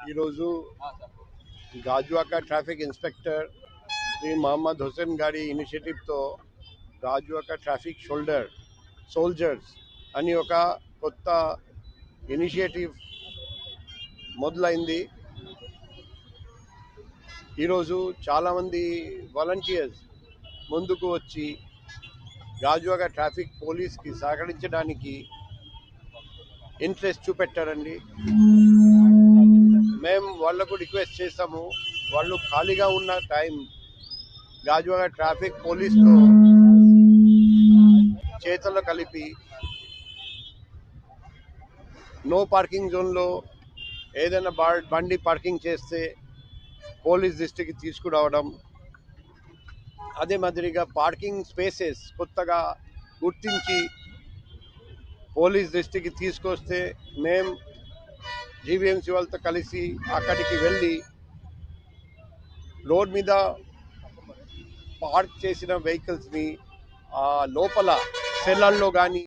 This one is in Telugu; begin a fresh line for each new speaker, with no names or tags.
ఈరోజు గాజువాక ట్రాఫిక్ ఇన్స్పెక్టర్ శ్రీ మహమ్మద్ హుసేన్ గారి ఇనిషియేటివ్తో గాజువాక ట్రాఫిక్ సోల్జర్స్ అని ఒక కొత్త ఇనిషియేటివ్ మొదలైంది. ఈరోజు చాలామంది వాలంటీర్స్ ముందుకు వచ్చి గాజువాక ట్రాఫిక్ పోలీస్కి సహకరించడానికి ఇంట్రెస్ట్ చూపెట్టారండి. మేము వాళ్లకు రిక్వెస్ట్ చేస్తాము, వాళ్ళు ఖాళీగా ఉన్న టైం గాజువాక ట్రాఫిక్ పోలీస్తో చేతల్లో కలిపి నో పార్కింగ్ జోన్లో ఏదైనా బండి పార్కింగ్ చేస్తే పోలీస్ దృష్టికి తీసుకురావడం, అదే మాదిరిగా పార్కింగ్ స్పేసెస్ కొత్తగా గుర్తించి పోలీస్ దృష్టికి తీసుకొస్తే మేము జీవీఎంసీ వాళ్ళతో కలిసి అక్కడికి వెళ్ళి రోడ్ మీద పార్క్ చేసిన వెహికల్స్ని లోపల సెల్లర్లో కానీ